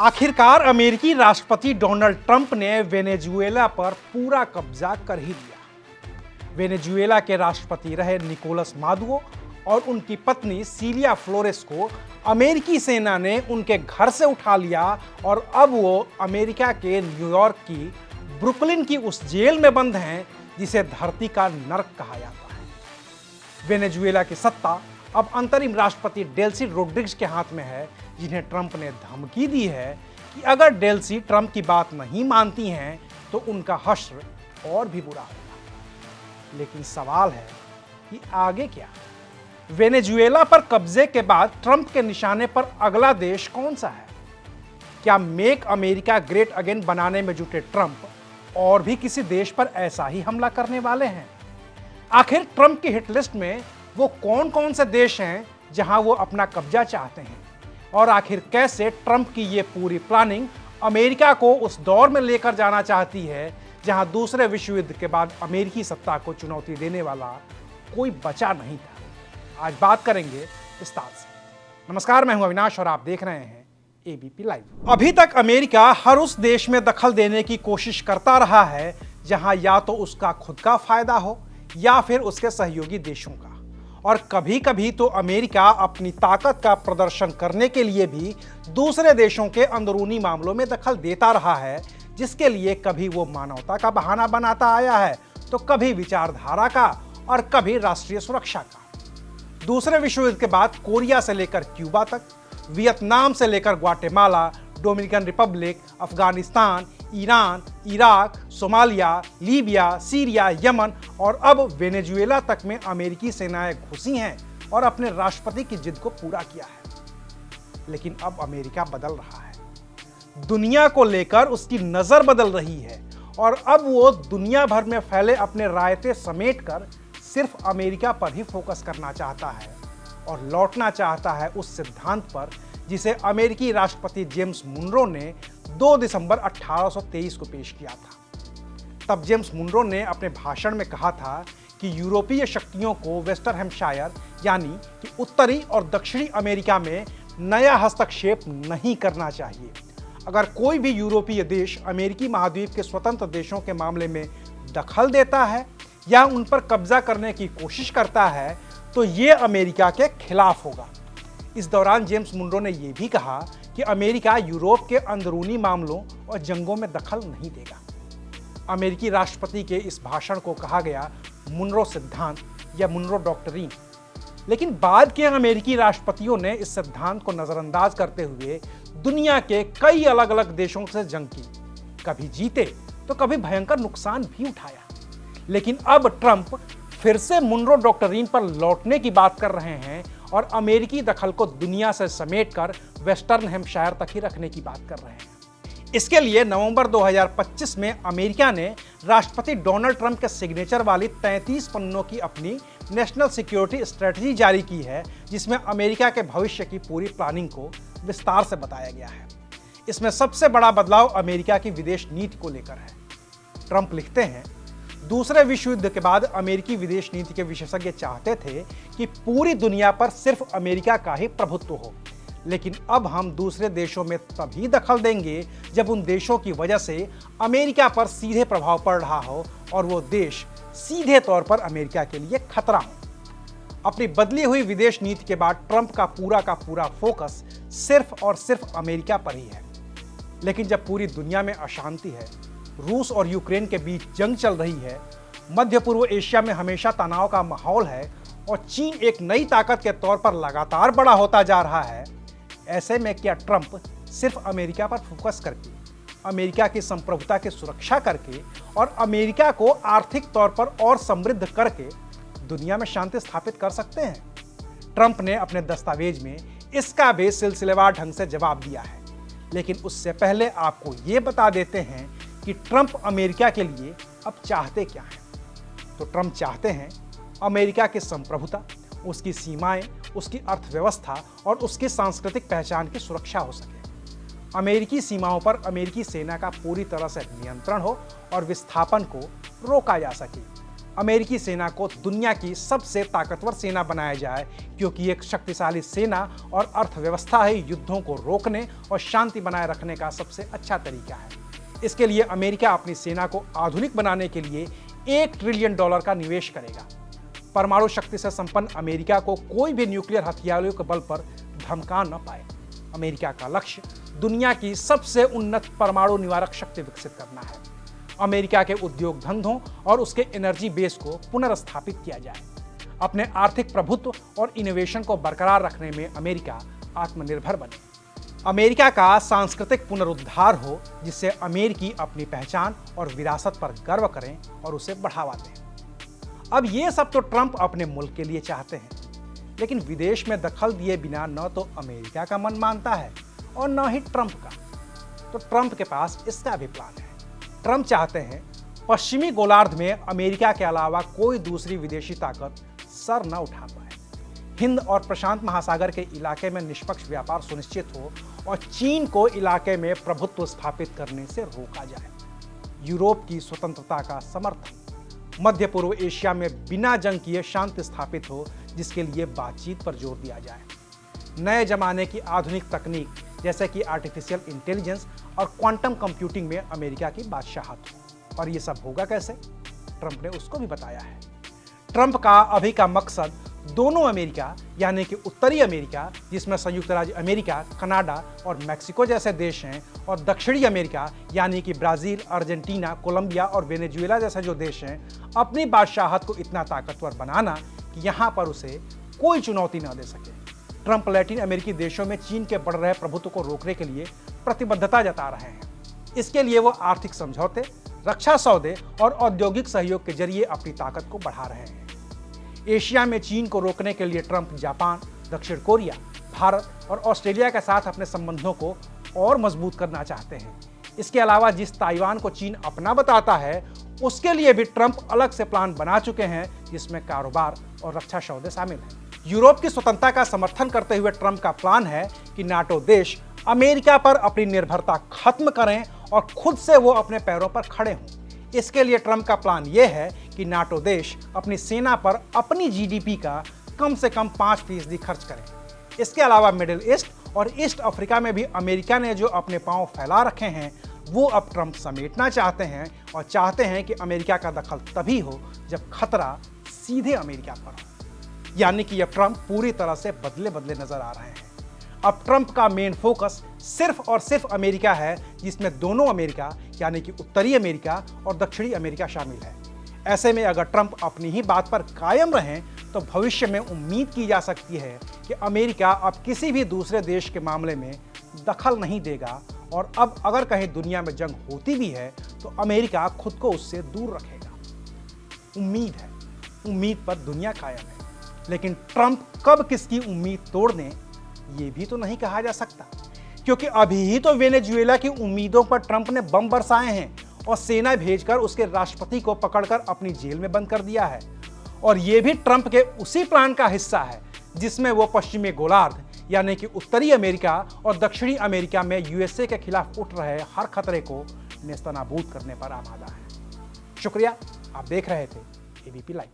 आखिरकार अमेरिकी राष्ट्रपति डोनाल्ड ट्रंप ने वेनेजुएला पर पूरा कब्जा कर ही लिया। वेनेजुएला के राष्ट्रपति रहे निकोलस मादुरो और उनकी पत्नी सिलिया फ्लोरेस को अमेरिकी सेना ने उनके घर से उठा लिया और अब वो अमेरिका के न्यूयॉर्क की ब्रुकलिन की उस जेल में बंद हैं जिसे धरती का नर्क कहा जाता है। वेनेजुएला की सत्ता अब अंतरिम राष्ट्रपति डेल्सी रोड्रिग्स के हाथ में है, जिन्हें ट्रंप ने धमकी दी है कि अगर डेल्सी ट्रंप की बात नहीं मानती हैं तो उनका हश्र और भी बुरा होगा। लेकिन सवाल है कि आगे क्या? वेनेजुएला पर कब्जे के बाद ट्रंप के निशाने पर अगला देश कौन सा है? क्या मेक अमेरिका ग्रेट अगेन बनाने में जुटे ट्रंप और भी किसी देश पर ऐसा ही हमला करने वाले हैं? आखिर ट्रंप की हिट लिस्ट में वो कौन कौन से देश हैं जहां वो अपना कब्जा चाहते हैं? और आखिर कैसे ट्रंप की ये पूरी प्लानिंग अमेरिका को उस दौर में लेकर जाना चाहती है जहां दूसरे विश्व युद्ध के बाद अमेरिकी सत्ता को चुनौती देने वाला कोई बचा नहीं था। आज बात करेंगे विस्तार से। नमस्कार, मैं हूं अविनाश और आप देख रहे हैं एबीपी लाइव। अभी तक अमेरिका हर उस देश में दखल देने की कोशिश करता रहा है जहां या तो उसका खुद का फायदा हो या फिर उसके सहयोगी देशों का, और कभी कभी तो अमेरिका अपनी ताकत का प्रदर्शन करने के लिए भी दूसरे देशों के अंदरूनी मामलों में दखल देता रहा है, जिसके लिए कभी वो मानवता का बहाना बनाता आया है तो कभी विचारधारा का और कभी राष्ट्रीय सुरक्षा का। दूसरे विश्व युद्ध के बाद कोरिया से लेकर क्यूबा तक, वियतनाम से लेकर Guatemala, Dominican Republic, Afghanistan, Iran, Iraq, Somalia, Libya, Syria, Yemen और अब वेनेजुएला तक में अमेरिकी सेनाएं घुसी हैं और अपने राष्ट्रपति की जिद को पूरा किया है। लेकिन अब अमेरिका बदल रहा है, दुनिया को लेकर उसकी नजर बदल रही है और अब वो दुनिया भर में फैले अपने रायते समेटकर सिर्फ अमेरिका पर ही फोकस करना चाहता है और लौटना चाहता है उस सिद्धांत पर जिसे अमेरिकी राष्ट्रपति जेम्स मुनरो ने 2 दिसंबर 1823 को पेश किया था। तब जेम्स मुनरो ने अपने भाषण में कहा था कि यूरोपीय शक्तियों को वेस्टर्न हेम्पशायर यानी कि उत्तरी और दक्षिणी अमेरिका में नया हस्तक्षेप नहीं करना चाहिए। अगर कोई भी यूरोपीय देश अमेरिकी महाद्वीप के स्वतंत्र देशों के मामले में दखल देता है या उन पर कब्जा करने की कोशिश करता है तो ये अमेरिका के खिलाफ होगा। इस दौरान जेम्स मुनरो ने यह भी कहा कि अमेरिका यूरोप के अंदरूनी मामलों और जंगों में दखल नहीं देगा। अमेरिकी राष्ट्रपति के इस भाषण को कहा गया मुनरो सिद्धांत या मुनरो डॉक्ट्रिन। लेकिन बाद के अमेरिकी राष्ट्रपतियों ने इस सिद्धांत को नजरअंदाज करते हुए दुनिया के कई अलग अलग देशों से जंग की, कभी जीते तो कभी भयंकर नुकसान भी उठाया। लेकिन अब ट्रंप फिर से मुनरो डॉक्ट्रिन पर लौटने की बात कर रहे हैं और अमेरिकी दखल को दुनिया से समेटकर वेस्टर्न हेम्पशायर तक ही रखने की बात कर रहे हैं। इसके लिए नवंबर 2025 में अमेरिका ने राष्ट्रपति डोनाल्ड ट्रंप के सिग्नेचर वाली 33 पन्नों की अपनी नेशनल सिक्योरिटी स्ट्रेटजी जारी की है, जिसमें अमेरिका के भविष्य की पूरी प्लानिंग को विस्तार से बताया गया है। इसमें सबसे बड़ा बदलाव अमेरिका की विदेश नीति को लेकर है। ट्रंप लिखते हैं, दूसरे विश्व युद्ध के बाद अमेरिकी विदेश नीति के विशेषज्ञ चाहते थे कि पूरी दुनिया पर सिर्फ अमेरिका का ही प्रभुत्व हो, लेकिन अब हम दूसरे देशों में तभी दखल देंगे जब उन देशों की वजह से अमेरिका पर सीधे प्रभाव पड़ रहा हो और वो देश सीधे तौर पर अमेरिका के लिए खतरा हो। अपनी बदली हुई विदेश नीति के बाद ट्रंप का पूरा फोकस सिर्फ और सिर्फ अमेरिका पर ही है। लेकिन जब पूरी दुनिया में अशांति है, रूस और यूक्रेन के बीच जंग चल रही है, मध्य पूर्व एशिया में हमेशा तनाव का माहौल है और चीन एक नई ताकत के तौर पर लगातार बड़ा होता जा रहा है, ऐसे में क्या ट्रंप सिर्फ अमेरिका पर फोकस करके, अमेरिका की संप्रभुता की सुरक्षा करके और अमेरिका को आर्थिक तौर पर और समृद्ध करके दुनिया में शांति स्थापित कर सकते हैं? ट्रंप ने अपने दस्तावेज में इसका भी सिलसिलेवार ढंग से जवाब दिया है। लेकिन उससे पहले आपको ये बता देते हैं कि ट्रंप अमेरिका के लिए अब चाहते क्या हैं। तो ट्रंप चाहते हैं अमेरिका की संप्रभुता, उसकी सीमाएं, उसकी अर्थव्यवस्था और उसकी सांस्कृतिक पहचान की सुरक्षा हो सके। अमेरिकी सीमाओं पर अमेरिकी सेना का पूरी तरह से नियंत्रण हो और विस्थापन को रोका जा सके। अमेरिकी सेना को दुनिया की सबसे ताकतवर सेना बनाया जाए, क्योंकि एक शक्तिशाली सेना और अर्थव्यवस्था ही युद्धों को रोकने और शांति बनाए रखने का सबसे अच्छा तरीका है। इसके लिए अमेरिका अपनी सेना को आधुनिक बनाने के लिए $1 ट्रिलियन का निवेश करेगा। परमाणु शक्ति से संपन्न अमेरिका को कोई भी न्यूक्लियर हथियारों के बल पर धमका न पाए। अमेरिका का लक्ष्य दुनिया की सबसे उन्नत परमाणु निवारक शक्ति विकसित करना है। अमेरिका के उद्योग धंधों और उसके एनर्जी बेस को पुनर्स्थापित किया जाए। अपने आर्थिक प्रभुत्व और इनोवेशन को बरकरार रखने में अमेरिका आत्मनिर्भर बने। अमेरिका का सांस्कृतिक पुनरुद्धार हो, जिससे अमेरिकी अपनी पहचान और विरासत पर गर्व करें और उसे बढ़ावा दें। अब ये सब तो ट्रंप अपने मुल्क के लिए चाहते हैं, लेकिन विदेश में दखल दिए बिना न तो अमेरिका का मन मानता है और न ही ट्रंप का। तो ट्रंप के पास इसका भी प्लान है। ट्रंप चाहते हैं पश्चिमी गोलार्ध में अमेरिका के अलावा कोई दूसरी विदेशी ताकत सर न उठा पाए। हिंद और प्रशांत महासागर के इलाके में निष्पक्ष व्यापार सुनिश्चित हो और चीन को इलाके में प्रभुत्व स्थापित करने से रोका जाए। यूरोप की स्वतंत्रता का समर्थन, मध्य पूर्व एशिया में बिना जंग किए शांति स्थापित हो, जिसके लिए बातचीत पर जोर दिया जाए। नए जमाने की आधुनिक तकनीक जैसे कि आर्टिफिशियल इंटेलिजेंस और क्वांटम कंप्यूटिंग में अमेरिका की बादशाहत हो। और ये सब होगा कैसे? ट्रंप ने उसको भी बताया है। ट्रंप का अभी का मकसद दोनों अमेरिका यानी कि उत्तरी अमेरिका, जिसमें संयुक्त राज्य अमेरिका, कनाडा और मैक्सिको जैसे देश हैं, और दक्षिणी अमेरिका यानी कि ब्राजील, अर्जेंटीना, कोलंबिया और वेनेजुएला जैसे जो देश हैं, अपनी बादशाहत को इतना ताकतवर बनाना कि यहाँ पर उसे कोई चुनौती न दे सके। ट्रंप लैटिन अमेरिकी देशों में चीन के बढ़ रहे प्रभुत्व को रोकने के लिए प्रतिबद्धता जता रहे हैं। इसके लिए वो आर्थिक समझौते, रक्षा सौदे और औद्योगिक सहयोग के जरिए अपनी ताकत को बढ़ा रहे हैं। एशिया में चीन को रोकने के लिए ट्रंप जापान, दक्षिण कोरिया, भारत और ऑस्ट्रेलिया के साथ अपने संबंधों को और मजबूत करना चाहते हैं। इसके अलावा जिस ताइवान को चीन अपना बताता है, उसके लिए भी ट्रंप अलग से प्लान बना चुके हैं, जिसमें कारोबार और रक्षा सौदे शामिल हैं। यूरोप की स्वतंत्रता का समर्थन करते हुए ट्रंप का प्लान है कि नाटो देश अमेरिका पर अपनी निर्भरता खत्म करें और खुद से वो अपने पैरों पर खड़े हों। इसके लिए ट्रंप का प्लान यह है कि नाटो देश अपनी सेना पर अपनी जीडीपी का कम से कम 5% खर्च करें। इसके अलावा मिडिल ईस्ट और ईस्ट अफ्रीका में भी अमेरिका ने जो अपने पांव फैला रखे हैं, वो अब ट्रंप समेटना चाहते हैं और चाहते हैं कि अमेरिका का दखल तभी हो जब खतरा सीधे अमेरिका पर हो। यानी कि अब ट्रंप पूरी तरह से बदले बदले नजर आ रहे हैं। अब ट्रंप का मेन फोकस सिर्फ और सिर्फ अमेरिका है, जिसमें दोनों अमेरिका यानी कि उत्तरी अमेरिका और दक्षिणी अमेरिका शामिल है। ऐसे में अगर ट्रंप अपनी ही बात पर कायम रहें तो भविष्य में उम्मीद की जा सकती है कि अमेरिका अब किसी भी दूसरे देश के मामले में दखल नहीं देगा, और अब अगर कहीं दुनिया में जंग होती भी है तो अमेरिका खुद को उससे दूर रखेगा। उम्मीद है, उम्मीद पर दुनिया कायम है, लेकिन ट्रंप कब किसकी उम्मीद तोड़ दें ये भी तो नहीं कहा जा सकता, क्योंकि अभी ही तो वेनेजुएला की उम्मीदों पर ट्रंप ने बम बरसाए हैं और सेना भेजकर उसके राष्ट्रपति को पकड़कर अपनी जेल में बंद कर दिया है। और ये भी ट्रंप के उसी प्लान का हिस्सा है जिसमें वो पश्चिमी गोलार्ध यानी कि उत्तरी अमेरिका और दक्षिणी अमेरिका में यूएसए के खिलाफ उठ रहे हर खतरे को नेस्तनाबूद करने पर आमादा है। शुक्रिया, आप देख रहे थे एबीपी लाइव।